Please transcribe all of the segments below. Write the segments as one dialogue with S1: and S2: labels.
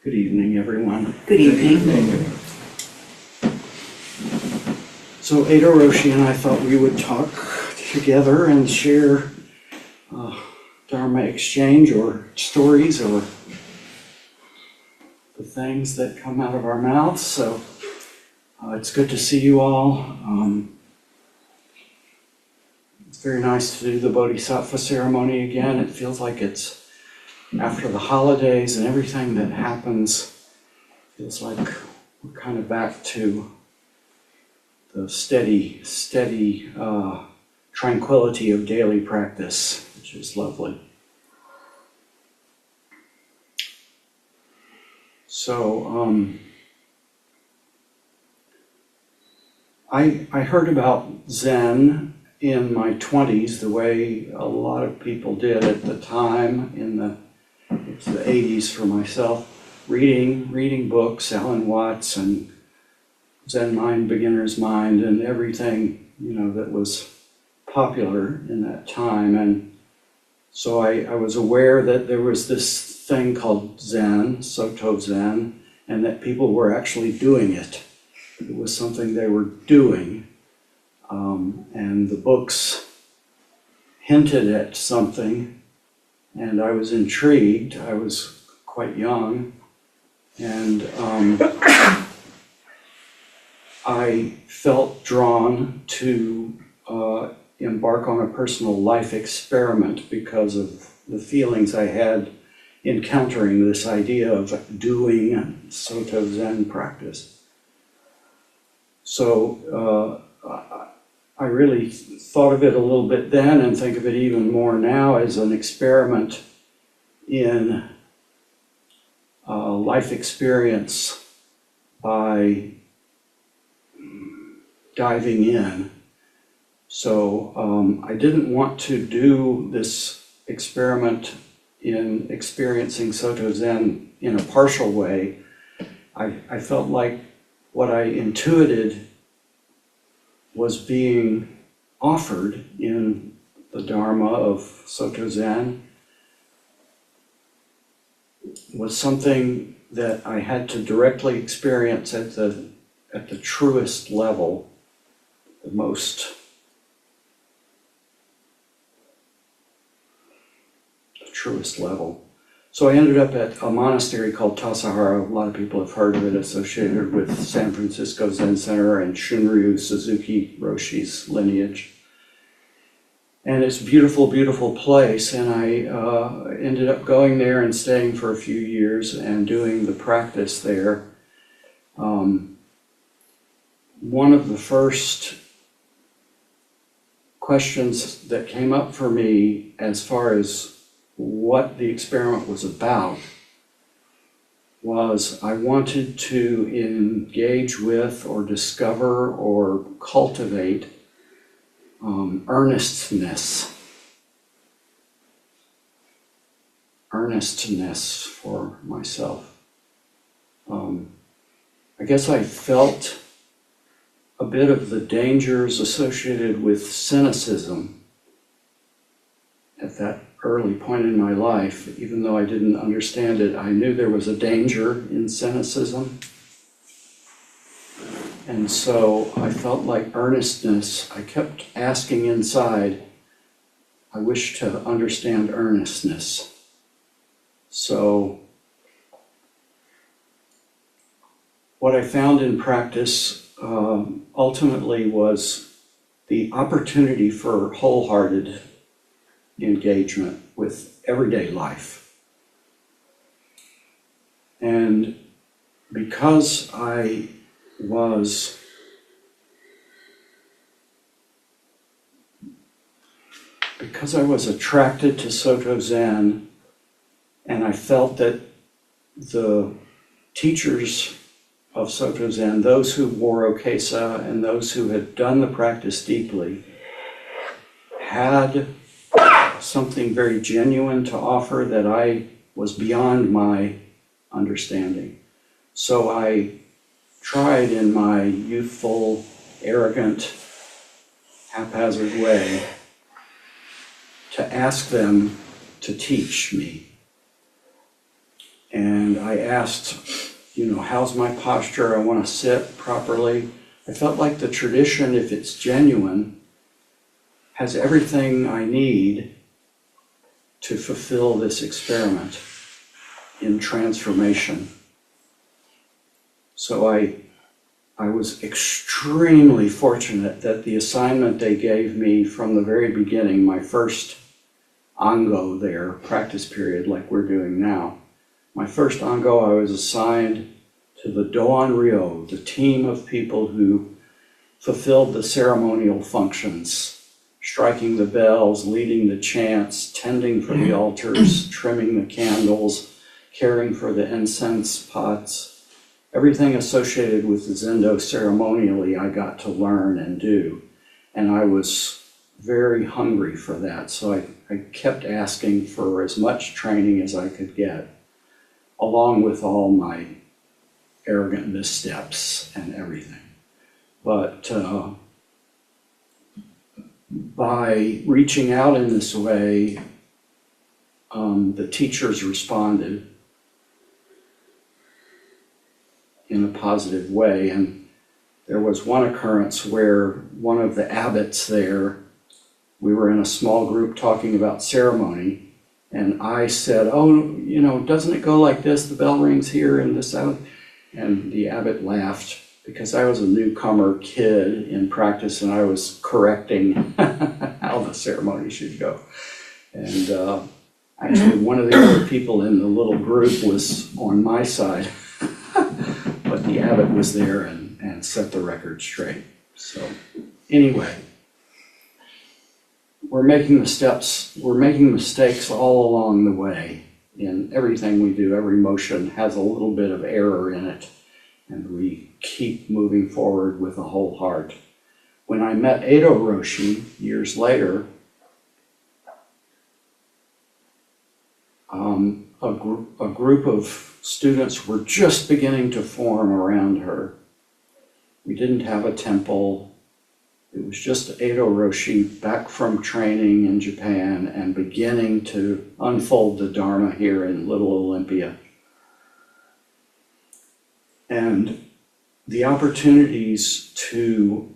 S1: Good evening, everyone.
S2: Good evening.
S1: So Eido, Roshi, and I thought we would talk together and share Dharma exchange or stories or the things that come out of our mouths. So it's good to see you all. It's very nice to do the Bodhisattva ceremony again. It feels like it's after the holidays and everything that happens. Feels like we're kind of back to the steady tranquility of daily practice, which is lovely. So I heard about Zen in my 20s the way a lot of people did at the time it's the 80s for myself, reading books, Alan Watts and Zen Mind, Beginner's Mind, and everything, that was popular in that time. And so I was aware that there was this thing called Zen, Soto Zen, and that people were actually doing it. It was something they were doing. And the books hinted at something, and I was intrigued. I was quite young, and I felt drawn to embark on a personal life experiment because of the feelings I had encountering this idea of doing Soto Zen practice. So I really thought of it a little bit then and think of it even more now as an experiment in life experience by diving in. So I didn't want to do this experiment in experiencing Soto Zen in a partial way. I felt like what I intuited was being offered in the Dharma of Soto Zen was something that I had to directly experience at the truest level, the truest level. So I ended up at a monastery called Tassajara. A lot of people have heard of it, associated with San Francisco Zen Center and Shunryu Suzuki Roshi's lineage. And it's a beautiful, beautiful place. And I ended up going there and staying for a few years and doing the practice there. One of the first questions that came up for me as far as what the experiment was about was I wanted to engage with or discover or cultivate earnestness for myself. I guess I felt a bit of the dangers associated with cynicism at that early point in my life. Even though I didn't understand it, I knew there was a danger in cynicism. And so I felt like earnestness, I kept asking inside, I wish to understand earnestness. So what I found in practice ultimately was the opportunity for wholehearted engagement with everyday life. And because I was attracted to Soto Zen, and I felt that the teachers of Soto Zen, those who wore okesa and those who had done the practice deeply, had something very genuine to offer that I was beyond my understanding. So I tried in my youthful, arrogant, haphazard way to ask them to teach me. And I asked, how's my posture? I want to sit properly. I felt like the tradition, if it's genuine, has everything I need to fulfill this experiment in transformation. So I was extremely fortunate that the assignment they gave me from the very beginning, my first Ango there, practice period like we're doing now, my first Ango I was assigned to the Doan Ryo, the team of people who fulfilled the ceremonial functions, striking the bells, leading the chants, tending for the altars, trimming the candles, caring for the incense pots. Everything associated with the Zendo ceremonially I got to learn and do. And I was very hungry for that. So I kept asking for as much training as I could get, along with all my arrogant missteps and everything. But by reaching out in this way, the teachers responded in a positive way. And there was one occurrence where one of the abbots there, we were in a small group talking about ceremony, and I said, doesn't it go like this? The bell rings here and this out. And the abbot laughed because I was a newcomer kid in practice and I was correcting how the ceremony should go. And actually one of the other people in the little group was on my side, but the abbot was there and set the record straight. So anyway, we're making mistakes all along the way. In everything we do, every motion has a little bit of error in it, and we keep moving forward with a whole heart. When I met Eido Roshi years later, a group of students were just beginning to form around her. We didn't have a temple. It was just Eido Roshi back from training in Japan and beginning to unfold the Dharma here in Little Olympia. And the opportunities to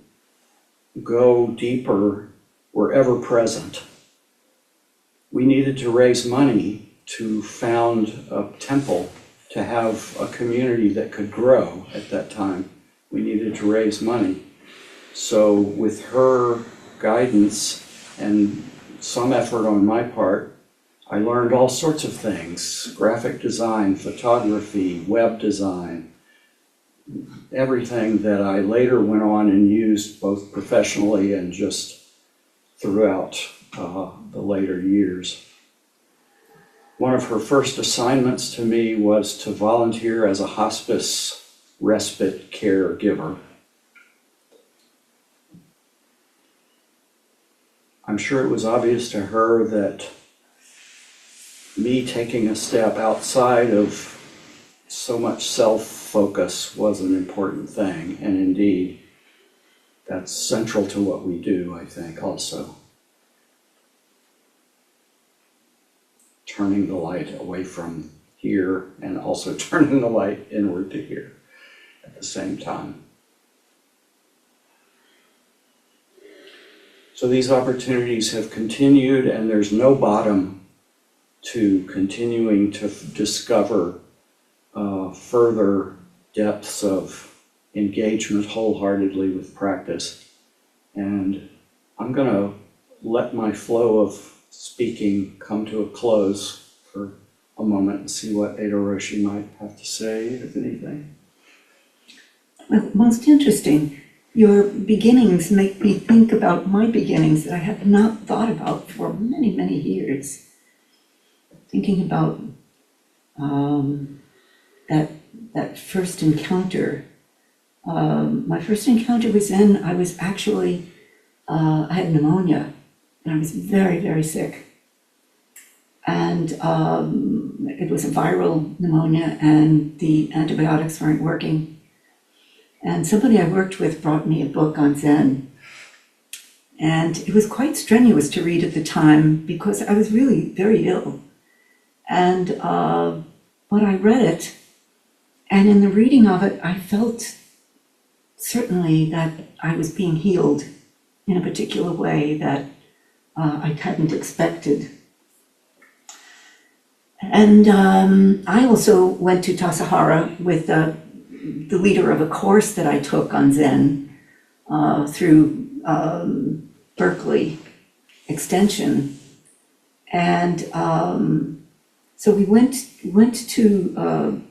S1: go deeper were ever present. We needed to raise money to found a temple, to have a community that could grow at that time. We needed to raise money. So with her guidance and some effort on my part, I learned all sorts of things: graphic design, photography, web design, everything that I later went on and used both professionally and just throughout the later years. One of her first assignments to me was to volunteer as a hospice respite caregiver. I'm sure it was obvious to her that me taking a step outside of so much self-focus was an important thing, and indeed, that's central to what we do, I think, also. Turning the light away from here and also turning the light inward to here at the same time. So these opportunities have continued, and there's no bottom to continuing to discover further depths of engagement wholeheartedly with practice. And I'm going to let my flow of speaking come to a close for a moment and see what Eido Roshi might have to say, if anything.
S2: Well, most interesting. Your beginnings make me think about my beginnings that I have not thought about for many, many years. Thinking about that first encounter. My first encounter was I was actually, I had pneumonia, and I was very, very sick. And it was a viral pneumonia, and the antibiotics weren't working. And somebody I worked with brought me a book on Zen. And it was quite strenuous to read at the time because I was really very ill. And But I read it, and in the reading of it, I felt certainly that I was being healed in a particular way that I hadn't expected. And I also went to Tassajara with the leader of a course that I took on Zen through Berkeley Extension. And so we went to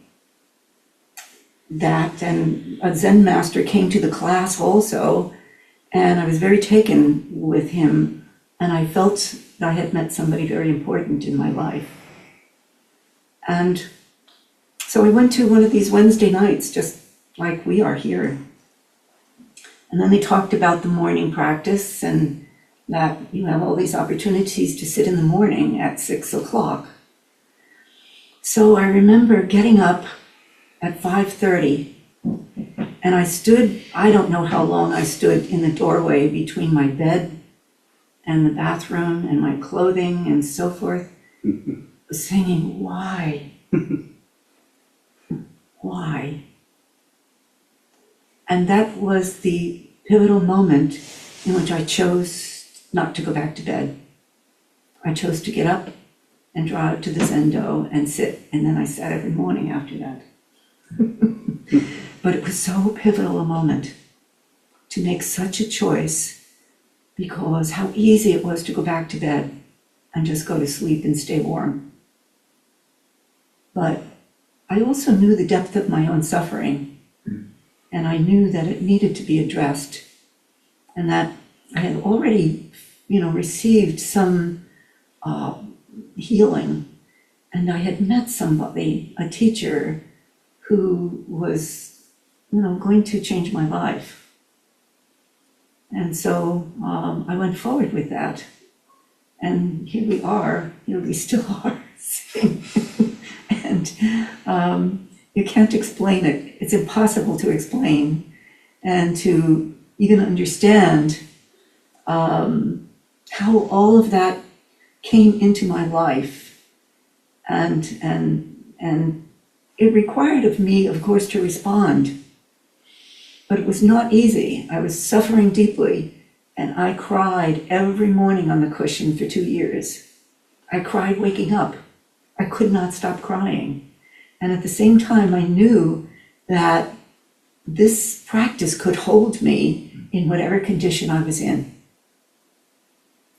S2: that, and a Zen master came to the class also, and I was very taken with him, and I felt that I had met somebody very important in my life. And so I went to one of these Wednesday nights, just like we are here. And then they talked about the morning practice, and that you have all these opportunities to sit in the morning at 6 o'clock. So I remember getting up at 5:30, and I stood, I don't know how long I stood in the doorway between my bed and the bathroom and my clothing and so forth, singing, why? Why? And that was the pivotal moment in which I chose not to go back to bed. I chose to get up and draw out to the Zendo and sit, and then I sat every morning after that. But it was so pivotal a moment to make such a choice, because how easy it was to go back to bed and just go to sleep and stay warm. But I also knew the depth of my own suffering, and I knew that it needed to be addressed, and that I had already, received some healing, and I had met somebody, a teacher, who was, going to change my life. And so I went forward with that, and here we are, we still are sitting. And you can't explain it. It's impossible to explain and to even understand how all of that came into my life. And it required of me, of course, to respond. But it was not easy. I was suffering deeply, and I cried every morning on the cushion for 2 years. I cried waking up. I could not stop crying. And at the same time, I knew that this practice could hold me in whatever condition I was in.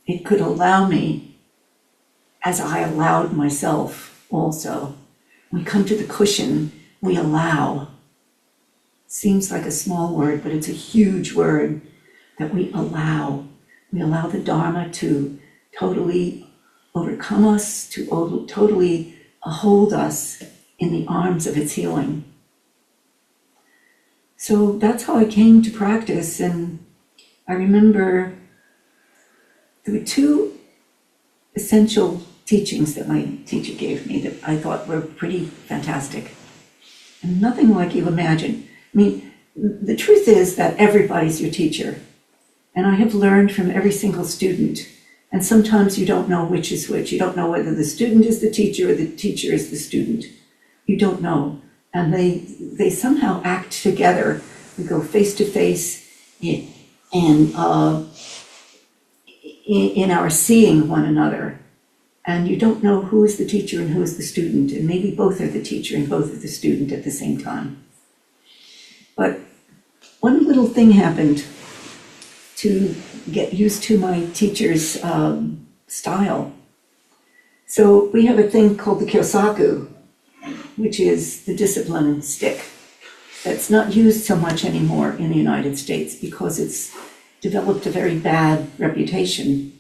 S2: It could allow me, as I allowed myself also. We come to the cushion, we allow. Seems like a small word, but it's a huge word, that we allow. We allow the Dharma to totally overcome us, to totally hold us in the arms of its healing. So that's how I came to practice, and I remember there were 2 essential teachings that my teacher gave me that I thought were pretty fantastic. And nothing like you imagine. I mean, the truth is that everybody's your teacher. And I have learned from every single student. And sometimes you don't know which is which. You don't know whether the student is the teacher or the teacher is the student. You don't know. And they somehow act together. We go face to face in our seeing one another. And you don't know who is the teacher and who is the student. And maybe both are the teacher and both are the student at the same time. But one little thing happened to get used to my teacher's style. So we have a thing called the Kyosaku, which is the discipline stick. That's not used so much anymore in the United States because it's developed a very bad reputation.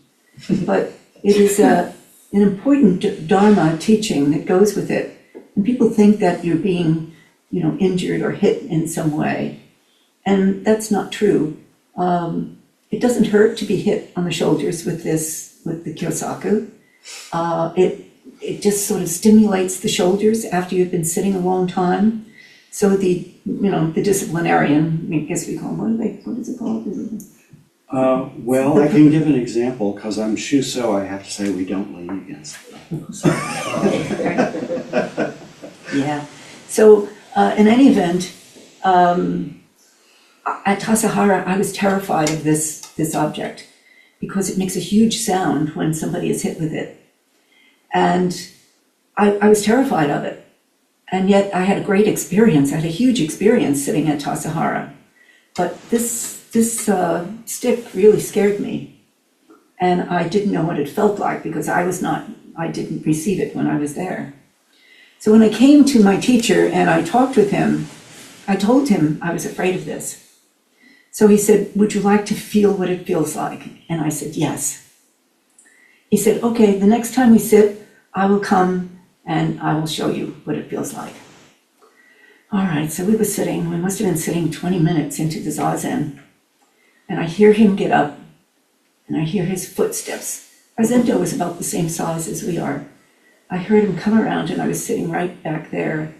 S2: But it is an important Dharma teaching that goes with it. And people think that you're being, injured or hit in some way. And that's not true. It doesn't hurt to be hit on the shoulders with the Kyosaku. It just sort of stimulates the shoulders after you've been sitting a long time. So the disciplinarian, I guess we call them, what is it called?
S1: Well, I can give an example, because I'm Shuso, I have to say we don't lean against them.
S2: Yeah. So in any event, at Tassajara, I was terrified of this object because it makes a huge sound when somebody is hit with it. And I was terrified of it. And yet I had a great experience. I had a huge experience sitting at Tassajara. But this stick really scared me. And I didn't know what it felt like because I didn't receive it when I was there. So when I came to my teacher and I talked with him, I told him I was afraid of this. So he said, would you like to feel what it feels like? And I said, yes. He said, okay, the next time we sit, I will come and I will show you what it feels like. All right, so we were sitting, we must have been sitting 20 minutes into the Zazen. And I hear him get up and I hear his footsteps. Our Zendo is about the same size as we are. I heard him come around and I was sitting right back there.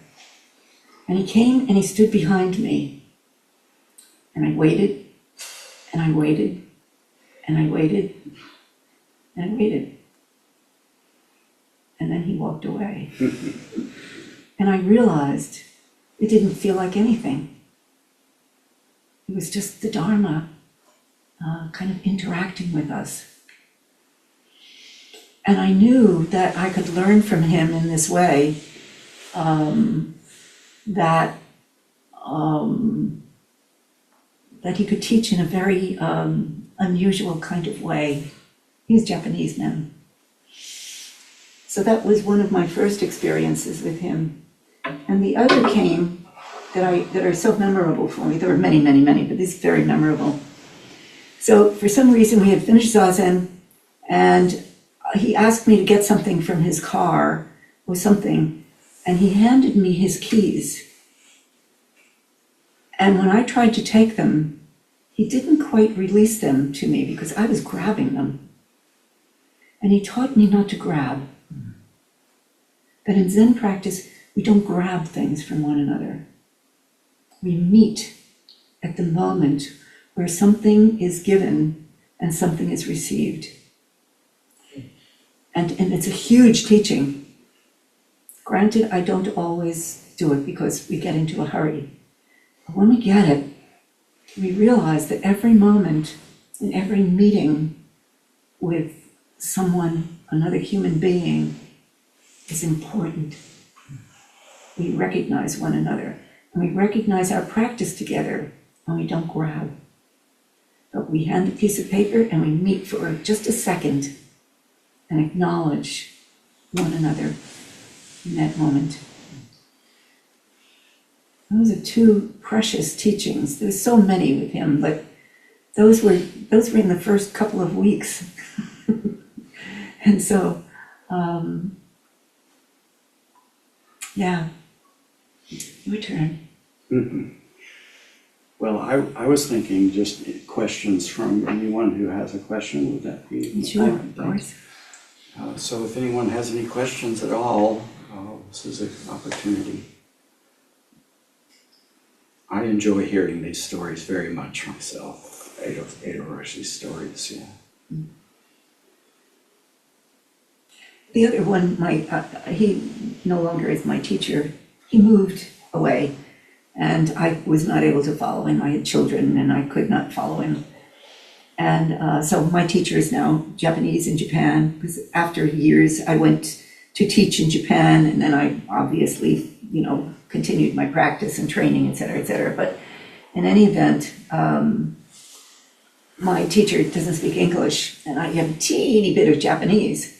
S2: And he came and he stood behind me. And I waited, and I waited, and I waited, and I waited. And then he walked away. And I realized it didn't feel like anything. It was just the Dharma kind of interacting with us. And I knew that I could learn from him in this way, that he could teach in a very unusual kind of way. He's Japanese now. So that was one of my first experiences with him. And the other came that are so memorable for me. There were many, many, many, but this is very memorable. So for some reason we had finished Zazen and he asked me to get something from his car or something, and he handed me his keys. And when I tried to take them, he didn't quite release them to me because I was grabbing them. And he taught me not to grab. That in Zen practice, we don't grab things from one another. We meet at the moment where something is given and something is received. And it's a huge teaching. Granted, I don't always do it because we get into a hurry. But when we get it, we realize that every moment and every meeting with someone, another human being, is important. We recognize one another, and we recognize our practice together when we don't grab. But we hand a piece of paper and we meet for just a second and acknowledge one another in that moment. Those are two precious teachings. There's so many with him, but those were in the first couple of weeks. And so, yeah, your turn.
S1: Mm-hmm. Well, I was thinking just questions from anyone who has a question. Would that be?
S2: Sure, of course.
S1: So if anyone has any questions at all, this is an opportunity. I enjoy hearing these stories very much myself, Eido Roshi's stories, yeah.
S2: The other one, he no longer is my teacher. He moved away, and I was not able to follow him. I had children, and I could not follow him. And so my teacher is now Japanese in Japan, because after years I went to teach in Japan, and then I obviously, continued my practice and training, et cetera, et cetera. But in any event, my teacher doesn't speak English, and I have a teeny bit of Japanese.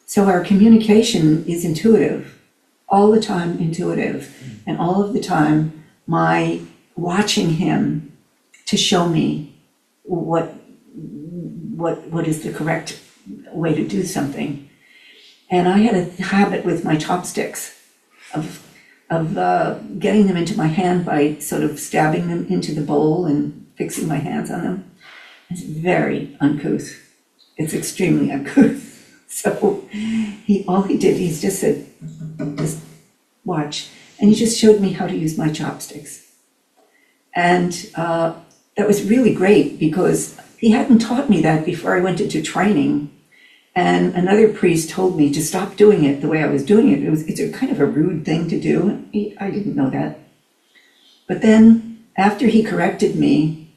S2: So our communication is intuitive, all the time intuitive, and all of the time my watching him to show me what is the correct way to do something. And I had a habit with my chopsticks of getting them into my hand by sort of stabbing them into the bowl and fixing my hands on them. It's very uncouth. It's extremely uncouth. So all he did, he just said, just watch. And he just showed me how to use my chopsticks. And that was really great because he hadn't taught me that before I went into training. And another priest told me to stop doing it the way I was doing it. It's a kind of a rude thing to do. I didn't know that. But then after he corrected me,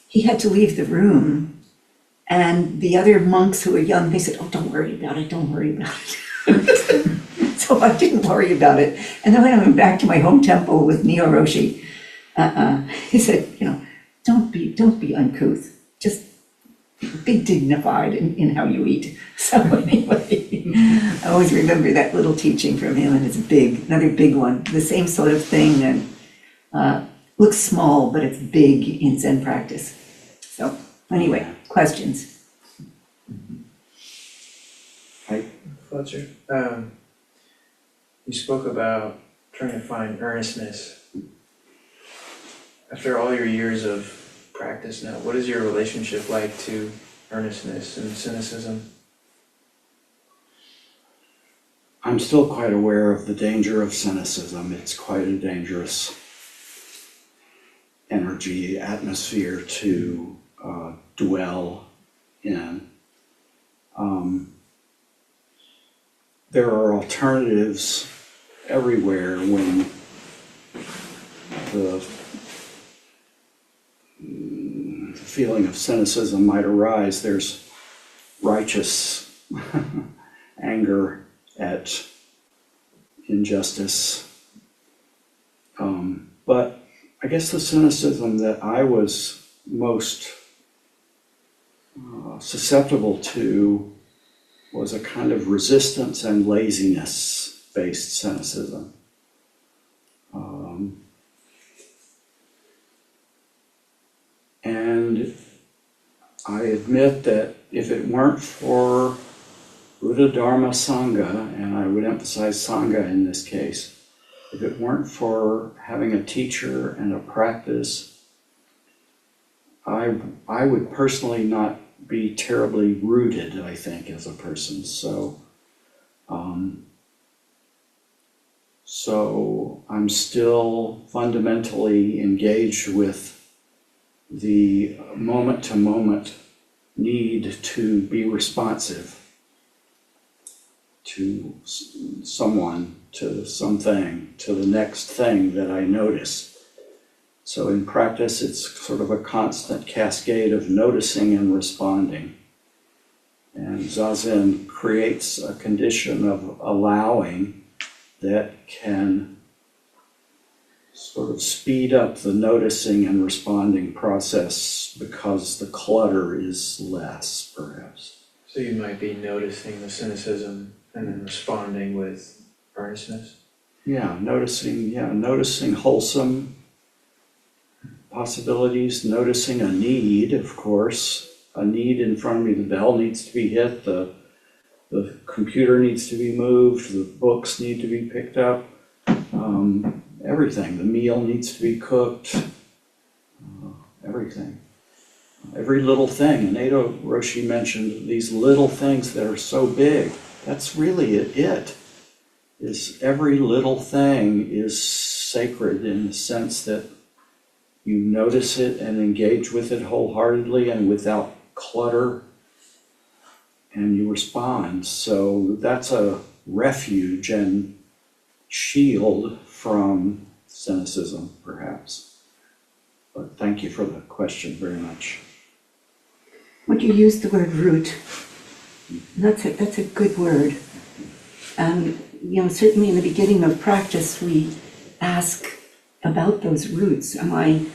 S2: he had to leave the room. And the other monks who were young, they said, "Oh, don't worry about it, don't worry about it." So I didn't worry about it. And then when I went back to my home temple with Neo Roshi, he said, don't be uncouth. Just be dignified in how you eat. So anyway, I always remember that little teaching from him, and it's another big one. The same sort of thing, and looks small, but it's big in Zen practice. So anyway, questions?
S1: Hi.
S3: Fletcher, you spoke about trying to find earnestness. After all your years of practice now, what is your relationship like to earnestness and cynicism?
S1: I'm still quite aware of the danger of cynicism. It's quite a dangerous energy, atmosphere to dwell in. There are alternatives everywhere when the feeling of cynicism might arise. There's righteous anger at injustice. But I guess the cynicism that I was most susceptible to was a kind of resistance and laziness-based cynicism. And I admit that if it weren't for Buddha, Dharma, Sangha, and I would emphasize Sangha in this case, if it weren't for having a teacher and a practice, I would personally not be terribly rooted, I think, as a person. So I'm still fundamentally engaged with the moment-to-moment need to be responsive to someone, to something, to the next thing that I notice. So in practice, it's sort of a constant cascade of noticing and responding. And Zazen creates a condition of allowing that can sort of speed up the noticing and responding process because the clutter is less, perhaps.
S3: So you might be noticing the cynicism and then responding with earnestness?
S1: Noticing wholesome possibilities, noticing a need, of course, a need in front of me. The bell needs to be hit, the computer needs to be moved, the books need to be picked up, everything. The meal needs to be cooked, everything. Every little thing. And Eido Roshi mentioned these little things that are so big. That's really it. Is every little thing is sacred in the sense that you notice it and engage with it wholeheartedly and without clutter, and you respond. So that's a refuge and shield from cynicism, perhaps. But thank you for the question very much.
S2: When you use the word root, that's a good word. And certainly in the beginning of practice, we ask about those roots. Am I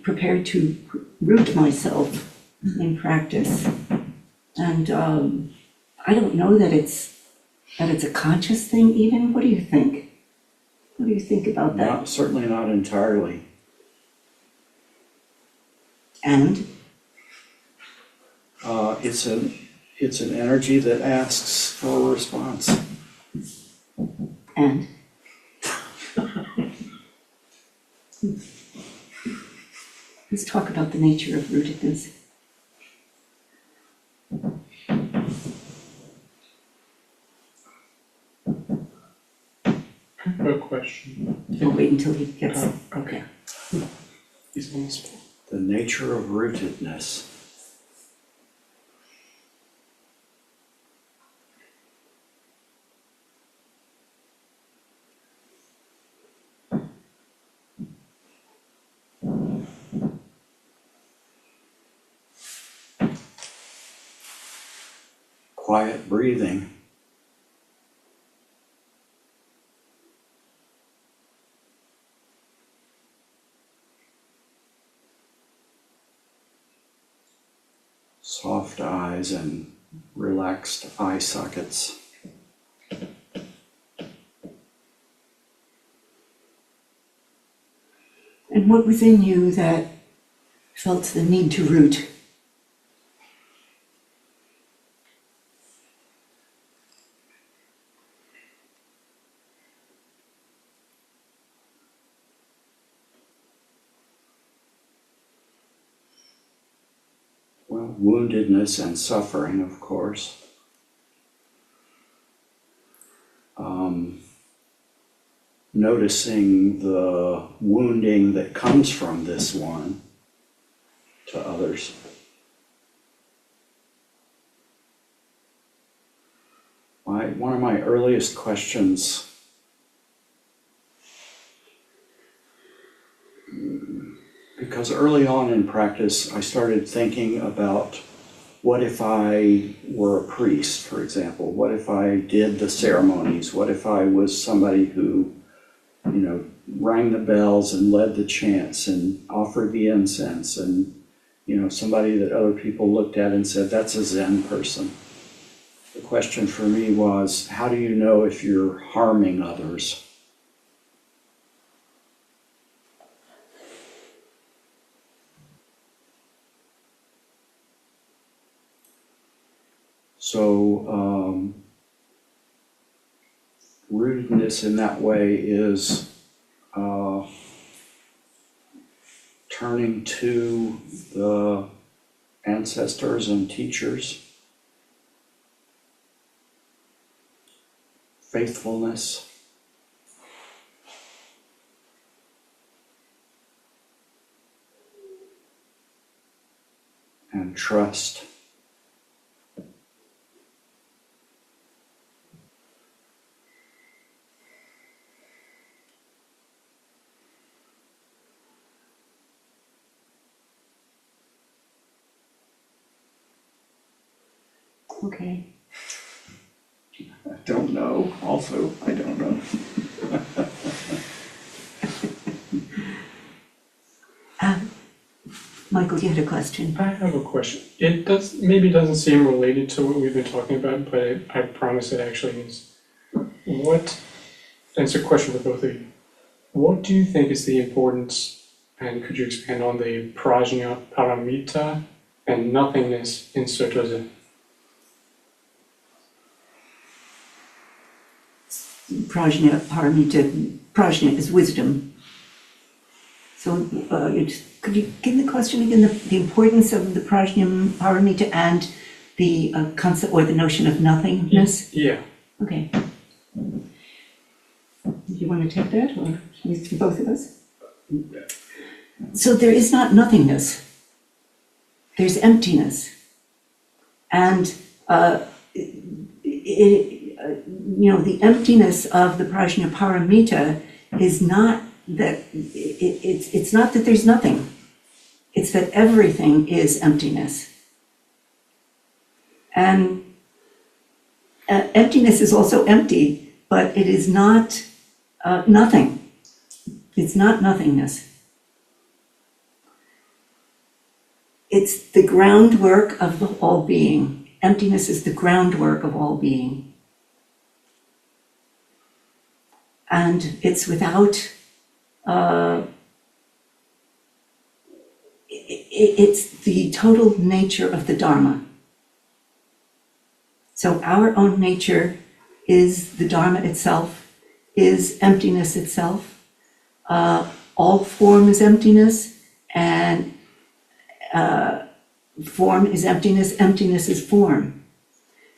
S2: prepared to root myself in practice? And I don't know that it's a conscious thing even. What do you think? What do you think about that?
S1: Certainly not entirely.
S2: And?
S1: It's an energy that asks for a response.
S2: And? Let's talk about the nature of rootedness.
S4: No question.
S2: We'll wait until he gets, okay.
S4: He's on the spot.
S1: The nature of rootedness. quiet breathing. Soft eyes and relaxed eye sockets.
S2: And what within you that felt the need to root?
S1: Well, woundedness and suffering, of course. Noticing the wounding that comes from this one to others. One of my earliest questions because early on in practice, I started thinking about what if I were a priest, for example? What if I did the ceremonies? What if I was somebody who, rang the bells and led the chants and offered the incense and, somebody that other people looked at and said, that's a Zen person. The question for me was, how do you know if you're harming others? So, rootedness in that way is turning to the ancestors and teachers, faithfulness, and trust.
S2: Okay.
S1: I don't know. Also, I don't know.
S2: Michael, you had a question.
S4: I have a question. It doesn't seem related to what we've been talking about, but I promise it actually is. And it's a question for both of you. What do you think is the importance, and could you expand on the prajna paramita and nothingness in Soto Zen?
S2: Prajna, paramita, prajna is wisdom. So could you give the question again, the importance of the prajna, paramita and the concept or the notion of nothingness?
S4: Yeah.
S2: Okay. Do you want to take that, or both of us? So there is not nothingness. There's emptiness. And the emptiness of the prajna paramita is not that it's not that there's nothing. It's that everything is emptiness. And emptiness is also empty, but it is not nothing. It's not nothingness. It's the groundwork of all being. Emptiness is the groundwork of all being. And it's without, it's the total nature of the Dharma. So our own nature is the Dharma itself, is emptiness itself. All form is emptiness, and form is emptiness, emptiness is form.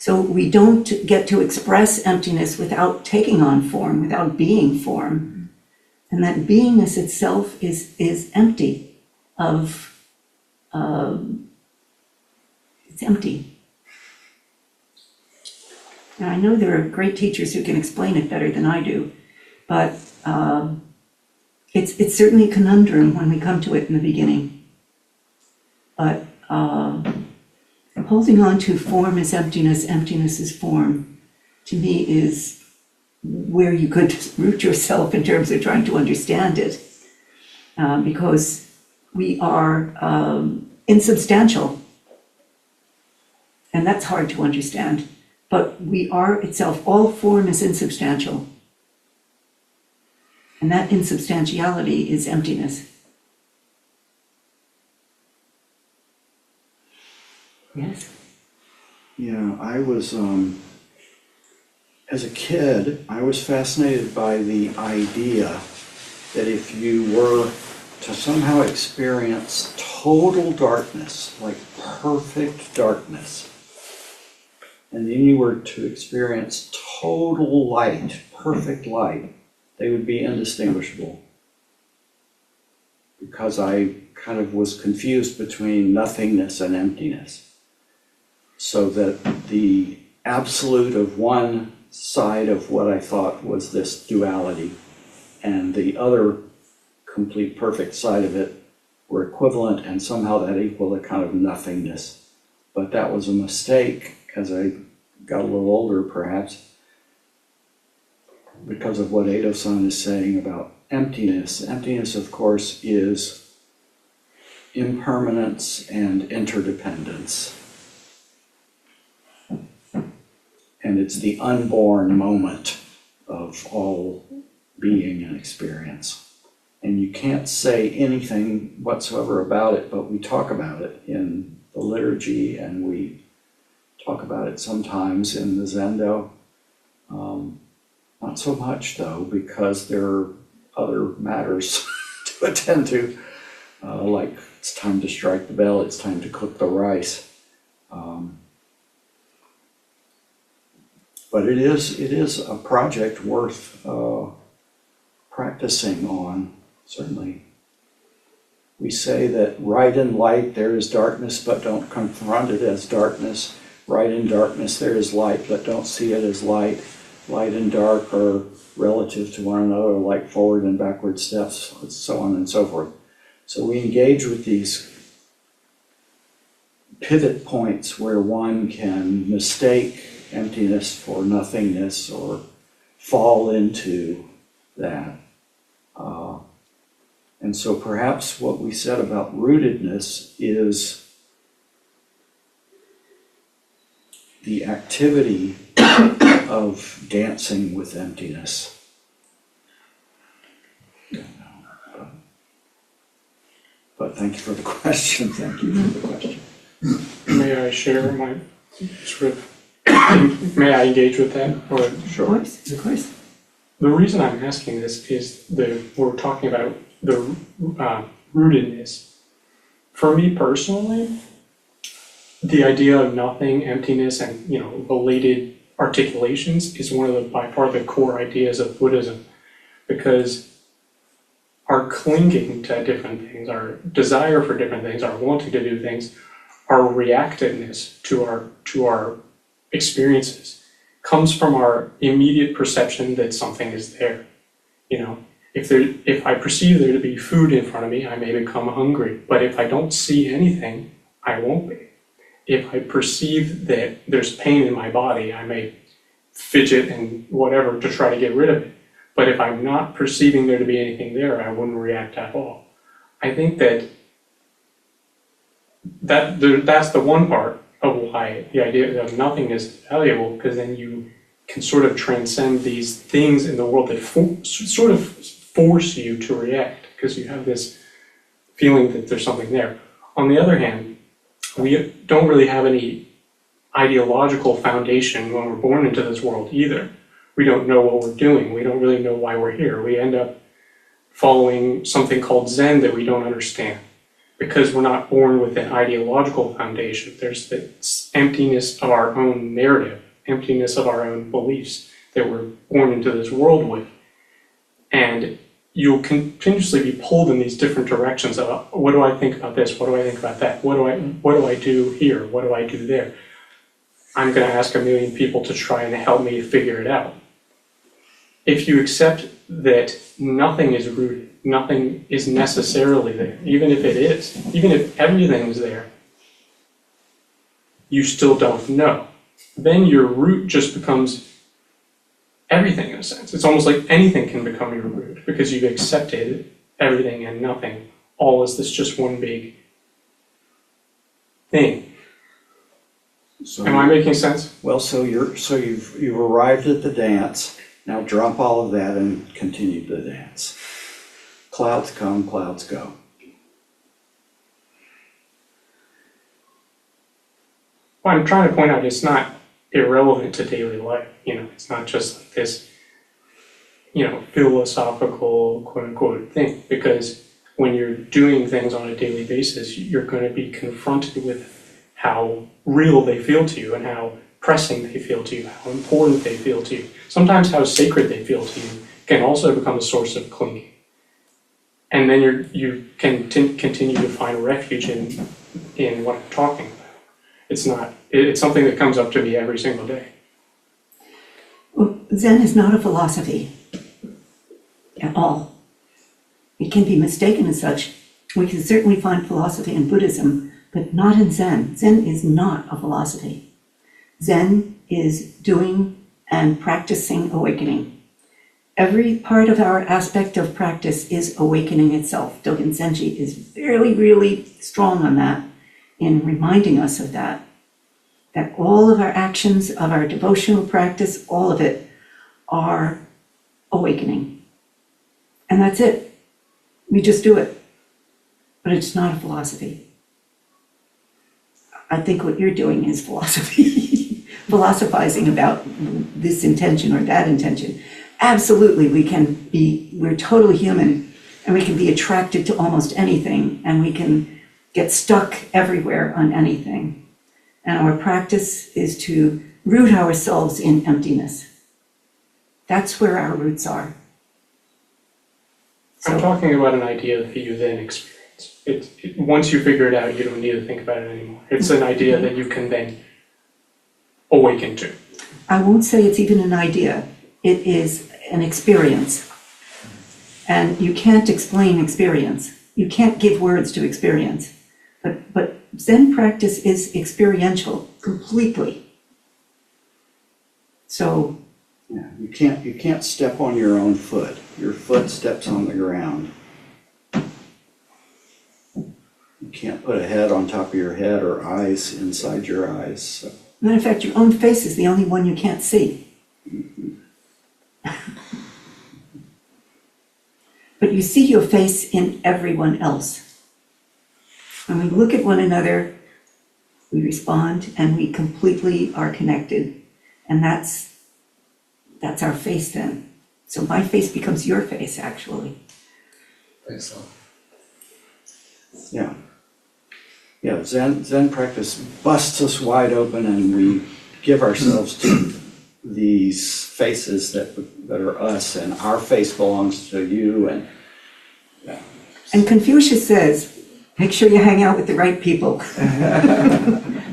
S2: So we don't get to express emptiness without taking on form, without being form. And that beingness itself is empty of, it's empty. Now I know there are great teachers who can explain it better than I do, but it's certainly a conundrum when we come to it in the beginning. But holding on to form is emptiness, emptiness is form, to me is where you could root yourself in terms of trying to understand it. Because we are insubstantial. And that's hard to understand. But we are itself, all form is insubstantial. And that insubstantiality is emptiness. Yes?
S1: Yeah, I was, as a kid, I was fascinated by the idea that if you were to somehow experience total darkness, like perfect darkness, and then you were to experience total light, perfect light, they would be indistinguishable. Because I kind of was confused between nothingness and emptiness. So that the absolute of one side of what I thought was this duality and the other complete perfect side of it were equivalent, and somehow that equaled a kind of nothingness. But that was a mistake as I got a little older, perhaps, because of what Eido-san is saying about emptiness. Emptiness, of course, is impermanence and interdependence. And it's the unborn moment of all being and experience. And you can't say anything whatsoever about it, but we talk about it in the liturgy, and we talk about it sometimes in the Zendo. Not so much, though, because there are other matters to attend to, like it's time to strike the bell, it's time to cook the rice. But it is a project worth practicing on, certainly. We say that right in light there is darkness, but don't confront it as darkness. Right in darkness there is light, but don't see it as light. Light and dark are relative to one another, like forward and backward steps, so on and so forth. So we engage with these pivot points where one can mistake emptiness for nothingness or fall into that. And so perhaps what we said about rootedness is the activity of dancing with emptiness. But thank you for the question. Thank you for the question.
S4: May I share my sort of, may I engage with that? Or
S1: Sure.
S2: Of course.
S4: the reason I'm asking this is we're talking about the rootedness. For me personally, the idea of nothing, emptiness, and related articulations is one of the by far the core ideas of Buddhism, because our clinging to different things, our desire for different things, our wanting to do things, our reactiveness to our experiences comes from our immediate perception that something is there. If I perceive there to be food in front of me, I may become hungry. But if I don't see anything, I won't be. If I perceive that there's pain in my body, I may fidget and whatever to try to get rid of it. But if I'm not perceiving there to be anything there, I wouldn't react at all. I think that's the one part of why the idea of nothing is valuable, because then you can sort of transcend these things in the world that sort of force you to react, because you have this feeling that there's something there. On the other hand, we don't really have any ideological foundation when we're born into this world either. We don't know what we're doing. We don't really know why we're here. We end up following something called Zen that we don't understand, because we're not born with an ideological foundation. There's this emptiness of our own narrative, emptiness of our own beliefs that we're born into this world with. And you'll continuously be pulled in these different directions of, what do I think about this? What do I think about that? What do I do here? What do I do there? I'm going to ask a million people to try and help me figure it out. If you accept that nothing is rooted, nothing is necessarily there, even if it is, even if everything's there, you still don't know. Then your root just becomes everything in a sense. It's almost like anything can become your root because you've accepted everything and nothing, all as this just one big thing.
S1: So
S4: Am I making sense?
S1: well, you've arrived at the dance. Now drop all of that and continue the dance. Clouds come, clouds go.
S4: Well, I'm trying to point out it's not irrelevant to daily life. It's not just like this, philosophical quote unquote thing, because when you're doing things on a daily basis, you're going to be confronted with how real they feel to you and how pressing they feel to you, how important they feel to you. Sometimes how sacred they feel to you can also become a source of clinging. And then you can continue to find refuge in what I'm talking about. It's something that comes up to me every single day.
S2: Well, Zen is not a philosophy at all. It can be mistaken as such. We can certainly find philosophy in Buddhism, but not in Zen. Zen is not a philosophy. Zen is doing and practicing awakening. Every part of our aspect of practice is awakening itself. Dogen Zenji is really, really strong on that in reminding us of that all of our actions, of our devotional practice, all of it are awakening. And that's it. We just do it. But it's not a philosophy. I think what you're doing is philosophy. Philosophizing about this intention or that intention. Absolutely, we're totally human, and we can be attracted to almost anything, and we can get stuck everywhere on anything. And our practice is to root ourselves in emptiness. That's where our roots are.
S4: I'm talking about an idea that you then experience. Once you figure it out, you don't need to think about it anymore. It's an idea that you can then awaken to.
S2: I won't say it's even an idea. It is an experience. And you can't explain experience. You can't give words to experience. But Zen practice is experiential completely. So
S1: Yeah, you can't step on your own foot. Your foot steps on the ground. You can't put a head on top of your head or eyes inside your eyes. So.
S2: matter of fact, your own face is the only one you can't see. But you see your face in everyone else. When we look at one another, we respond and we completely are connected. And that's our face then. So my face becomes your face, actually.
S3: Thanks, Tom.
S1: Yeah. Yeah, Zen practice busts us wide open and we give ourselves to these faces that are us, and our face belongs to you. And yeah.
S2: And Confucius says, make sure you hang out with the right people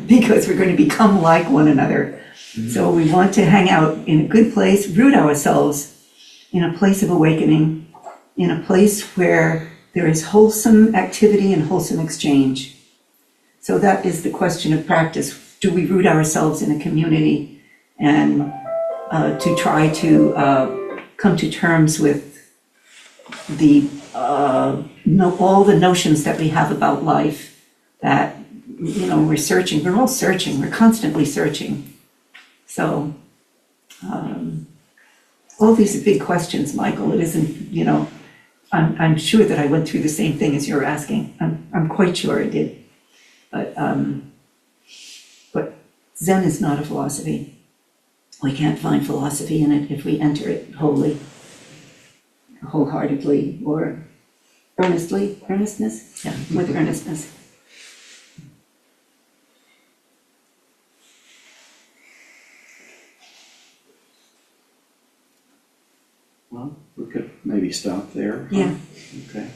S2: because we're going to become like one another. So we want to hang out in a good place, root ourselves in a place of awakening, in a place where there is wholesome activity and wholesome exchange. So that is the question of practice. Do we root ourselves in a community and to try to come to terms with all the notions that we have about life, that, we're searching. We're all searching. We're constantly searching. So all these are big questions, Michael. It isn't, I'm sure that I went through the same thing as you're asking. I'm quite sure I did. But Zen is not a philosophy. We can't find philosophy in it if we enter it wholeheartedly, or earnestness? Yeah, with earnestness.
S1: Well, we could maybe stop there.
S2: Yeah.
S1: Okay.